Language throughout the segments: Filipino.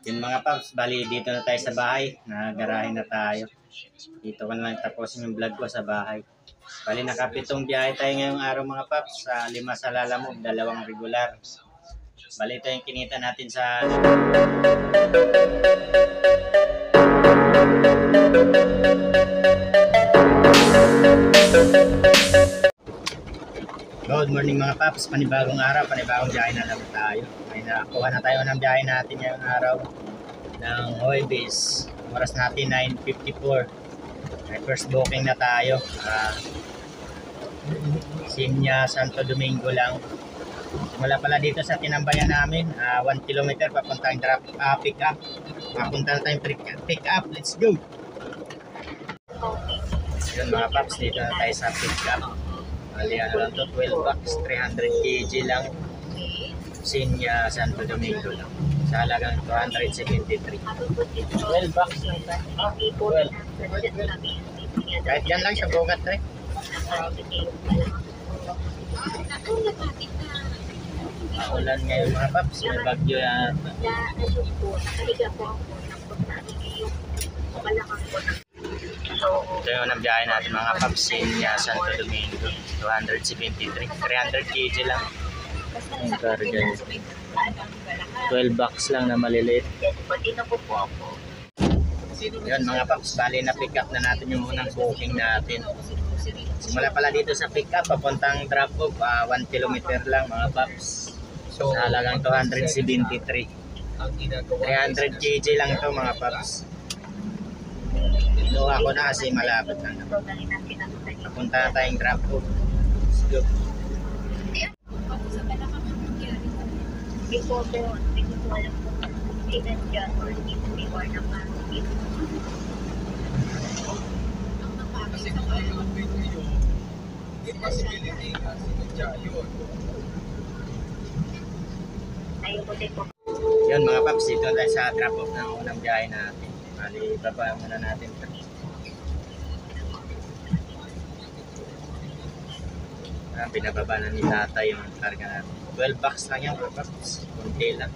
Yun mga paps, bali dito na tayo sa bahay. Nagarahe na tayo. Dito ko na lang tapusin yung vlog ko sa bahay. Bali nakapitong biyahe tayo ngayong araw mga paps. Sa 5 sa Lalamove, 2 regular. Bali ito yung kinita natin sa... Good morning mga paps, panibagong araw, panibagong biyahe na naman tayo. May nakakuha na tayo ng biyahe natin ngayong araw ng Huwebes. Oras natin 9:54. May first booking na tayo. Simya, Santo Domingo lang. Simula pala dito sa tinambayan namin, 1 kilometer papuntang pick up. Papunta na tayong pick up, let's go! Yun mga paps, dito na tayo sa pick up. Bali ano lang to, 12 bucks, 300 kg lang. Simya, Santo Domingo lang. Sa halagang 273. 12 bucks lang tayo. 12. Kahit yan lang siya, bugat rin. Maulan ngayon mga paps, may bagyo yata. Ito yung ang biyahe natin mga paps, Simya, Santo Domingo. 273. 300 kg lang. Ang karga niya. 12 bucks lang na maliliit. Yun mga paps, bali na pick up na natin yung unang booking natin. Simula pala dito sa pick up, papuntang drop off, 1 kilometer lang mga paps. So, sa halagang 273. 300 kg lang ito mga paps. Inuha ko na kasi malapit lang naman. Papunta na tayong drop off. Let's go. Yun mga paps, dito tayo sa drop off ng unang biyahe natin. Bali, baba muna natin. Binababa na ni Tata yung karga natin. 12 bucks lang yan mga paps. Kunti lang.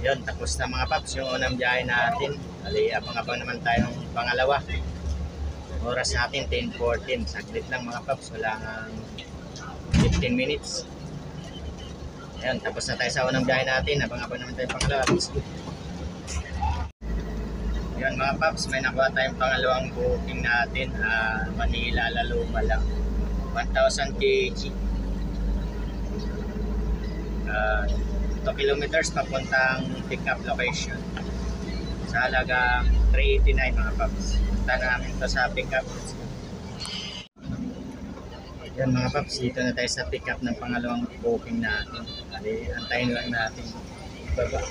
Yun, tapos na mga paps yung unang biyahe natin. Bali, abang-abang naman tayo ng pangalawa. Oras natin 10:14. Saglit lang mga paps, wala nga 15 minutes. Yun, tapos na tayo sa unang biyahe natin. Abang-abang naman tayo pangalawa. Yun mga paps, may nakuha tayong pangalawang booking natin. Manila, Laluma lang. 1,000 kg. 2 kilometers papuntang pick up location sa halagang 389 mga paps. Punta namin ito sa pick up. Yan mga paps, dito na tayo sa pick up ng pangalawang booking natin. Bali, antayin lang natin baba.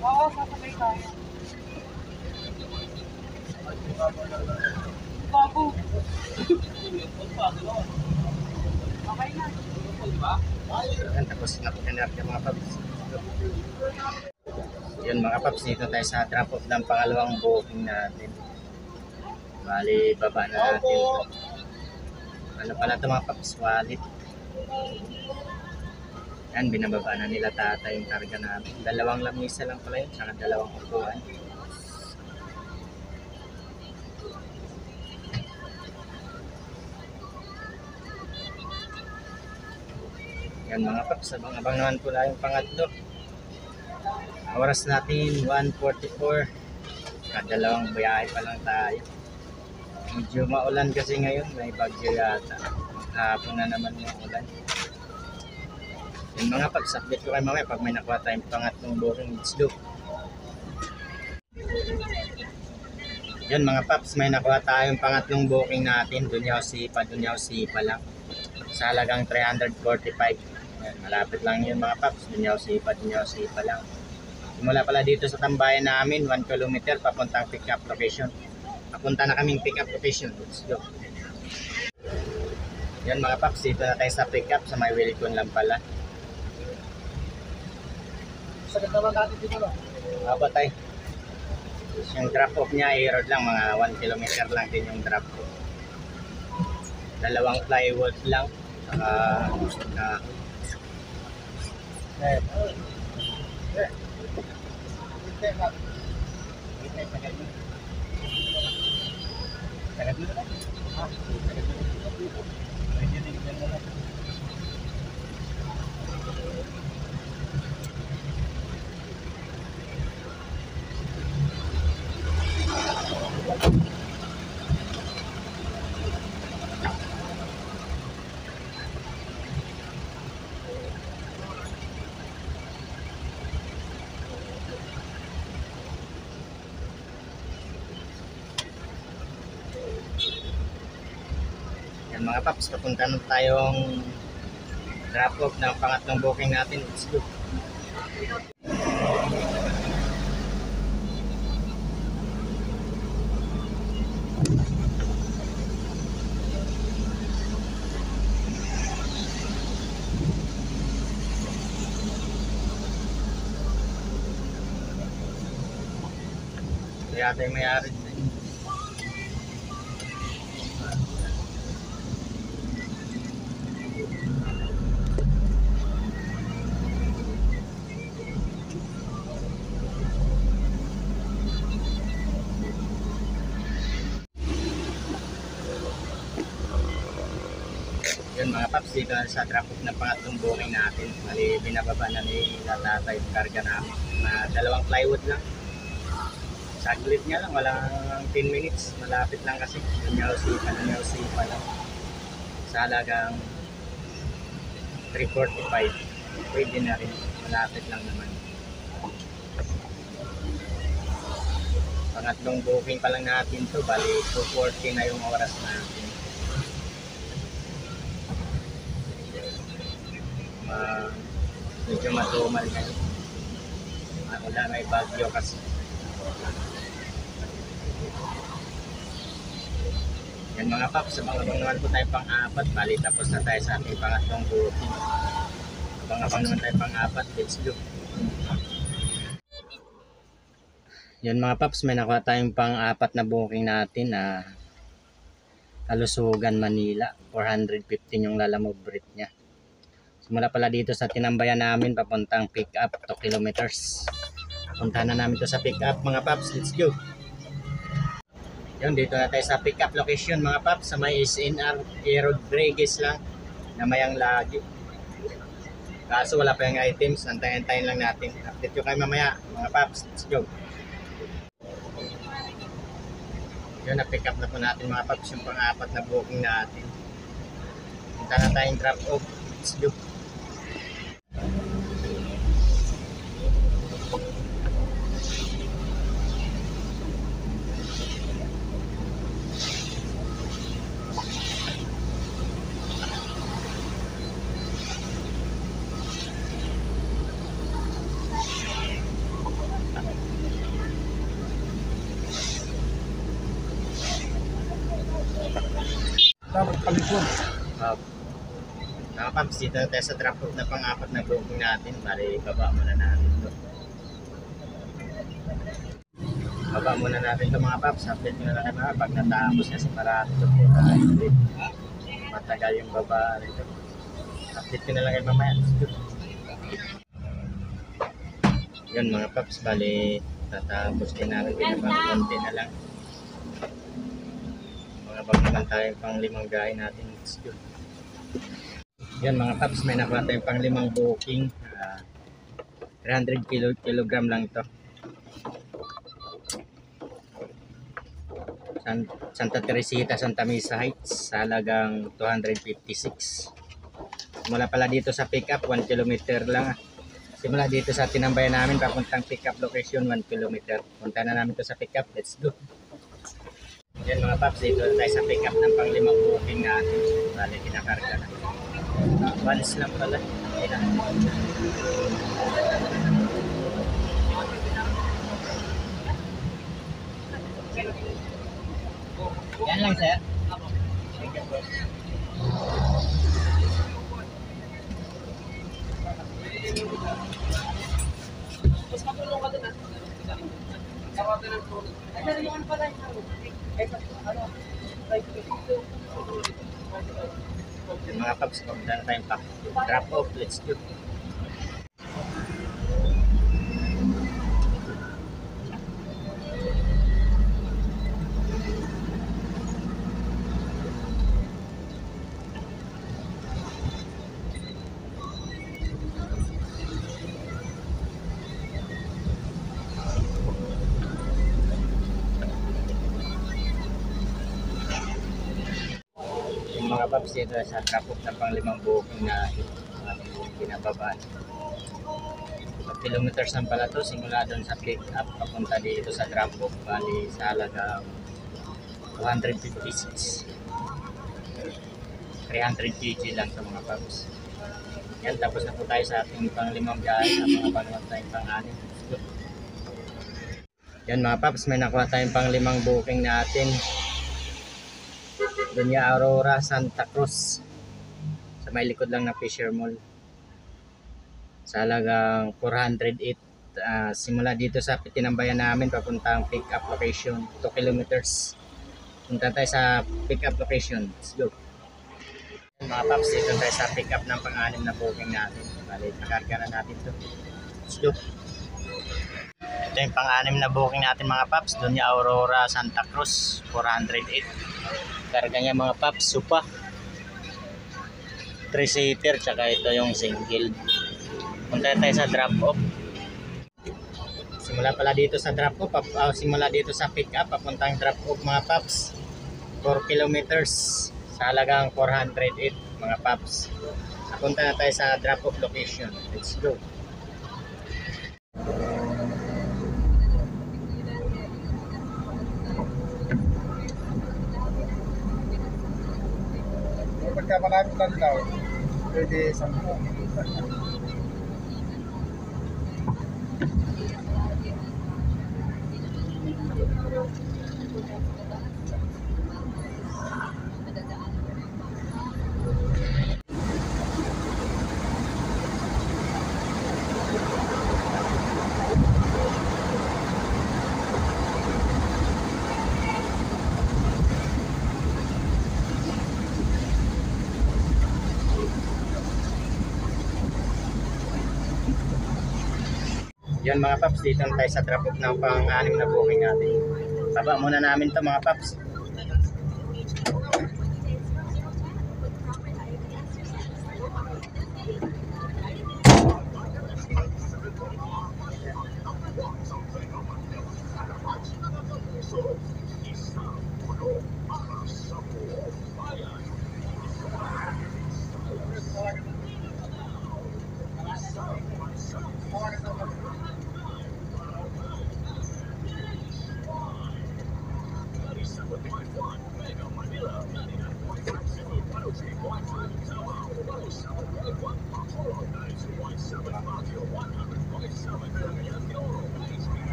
Oo, sasabay tayo. Bago. Okay na. Yan, tapos napikanap yung mga paps. Yun mga paps, dito tayo sa drop off ng pangalawang booking natin. Bali, baba na natin ito. Ano pala ito mga paps? Wallet. Yan, binababa na nila Tata yung karga natin. 2 lamisa lang pala yun, saka 2 upuan. Yan mga paps, abang-abang naman po lang yung pangatlo. Oras natin 1:44. Kadalawang biyahe pa lang tayo. Medyo maulan kasi ngayon, may bagyo yata. Hapon na naman yung ulan. Yung mga paps, update ko kayo mamaya pag may nakuha tayong pangatlong booking. Let's go. Yan mga paps, may nakuha tayong pangatlong booking natin. Dunyaw Sipa lang. Sa halagang 345. Yan, malapit lang yun mga paps. Dunyaw Sipa lang. Simula pala dito sa tambayan namin, 1 kilometer papuntang pick-up location. Papunta na kaming pick-up location. Let's go. Yan mga paps, dito na tayo sa pick-up sa may Wilcon lang pala. Sagat naman natin dito no? Aba tayo. Yung drop-off niya, A-road lang, mga 1 kilometer lang din yung drop-off. Dalawang plywood lang. Saka, yan mga paps, papunta na tayong drop-off ng pangatlong booking natin. Let's go. Kaya tayo may-ari. Yun mga paps, dito na sa drop-off ng pangatlong booking natin. Mali, binababa na ni Tatay yung karga namin na dalawang plywood lang. Saglit nga lang, walang 10 minutes. Malapit lang kasi. Dunyaw Sipa lang. Sa halagang 345. Pwede na rin. Malapit lang naman. Pangatlong booking pa lang natin to. Bali, 2:40 na yung oras natin. Medyo matumal ngayon. Wala, may bagyo kasi. Yan mga paps, abang-abang naman po tayo pang-apat. Bali, tapos na tayo sa ating pangatlong booking. Abang-abang naman tayo pang-apat. Let's go. Yan mga paps, may nakuha tayong pang-apat na booking natin na Kalusugan, Manila. 415 yung lalamove rate niya. Simula pala dito sa tinambayan namin papuntang pick up 2 kilometers. Puntahan na namin to sa pick up mga paps. Let's go. Yun, dito na tayo sa pick up location mga paps. Sa may SNR Rodriguez lang na mayang lagi. Kaso wala pa yung items. Antayin lang natin. Update ko kayo mamaya mga paps. Let's go. Yun, na-pick up na po natin mga paps yung pang-apat na booking natin. Punta na tayong drop off. Let's go. Dapat palikod. Mga paps, dito na tayo sa drop off na pang-apat na booking natin. Bali, baba muna natin ito. Baba muna natin ito mga paps. Update nyo na lang mga pag natapos kasi para ito po tayo. Matagal yung baba rito. Update ko na lang kayo mamaya. Yun mga paps, bali tatapos din natin konti na lang. Mga bag naman tayo pang 5 gaya natin. Let's go. Yan mga paps, may nakuha tayong pang 5 booking. 300 kilogram lang to. Santa Teresita, Santa Mesa Heights, sa halagang 256. Simula pala dito sa pick up, 1 kilometer lang. Simula dito sa tinambayan namin, papuntang pick up location, 1 kilometer. Punta na namin to sa pick up, let's go. Yan mga paps, dito tayo sa pick up ng pang-limang booking natin. Bali, kinakarga na. Once lang pala. Yan lang, sir. Thank you, bro. Mas matulong ka din ah. Kawatin ng tulong. Ay, naman pala yung Yung mga paps, kung daan tayong pack. Drop off, let's go. Mga paps, dito sa drop off ng pang-limang booking na pinababaan. 5 kilometers lang pala to, simula doon sa pick up papunta dito sa drop off, bali sa halaga 256. 300 kg lang to mga paps. Yan, tapos na po tayo sa ating pang-limang biyahe sa mga panuwag tayong pang-anim. Yan mga paps, may nakuha tayong pang-limang booking natin. Doña Aurora, Santa Cruz, sa may likod lang ng Fisher Mall, sa halagang 408. Simula dito sa tinambayan namin papuntang pick up location, 2 kilometers. Punta tayo sa pick up location, let's go. Mga paps, dito tayo sa pick up ng pang-anim na booking natin. Bali, nakarga na natin to, let's go. Ito yung pang-anim na booking natin mga paps, Doña Aurora, Santa Cruz, 408. Karga niya mga paps, supa 3-seater, tsaka ito yung single. Punta tayo sa drop off. Simula pala dito sa drop off, simula dito sa pick up papuntang drop off mga paps, 4 kilometers sa halagang 408 mga paps. Punta na tayo sa drop off location, let's go. pagka maraming landaw, pwede 10. Yan mga paps, dito na tayo sa drop off ng pang-anim na booking natin. Baba muna namin to mga paps.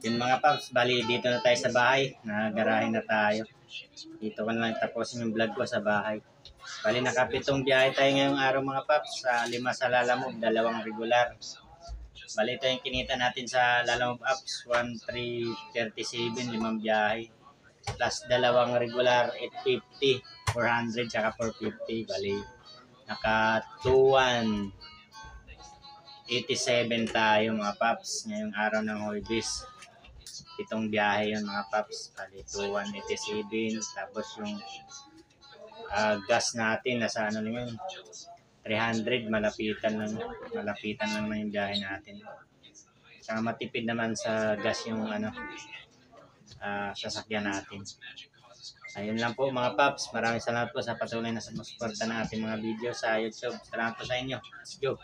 Yun mga paps, bali dito na tayo sa bahay, nagarahe na tayo. Dito ko na lang tapusin yung vlog ko sa bahay. Bali nakapitong biyahe tayo ngayong araw mga paps, sa 5 sa Lalamove, 2 regular. Bali ito yung kinita natin sa Lalamove apps, 1,337, 5 biyahe. Plus 2 regular, 850, 400, saka 450. Bali naka 2,1. 87 tayo mga paps ngayong araw ng Huwebes. Itong biyahe yun mga paps, bali 2187. Tapos yung gas natin nasa ano lang yun, 300, malapitan lang yung biyahe natin. Saka matipid naman sa gas yung sasakyan natin. Ayun lang po mga paps, maraming salamat po sa patuloy na sumusuporta ng ating mga video sa YouTube. Salamat po sa inyo. Let's go!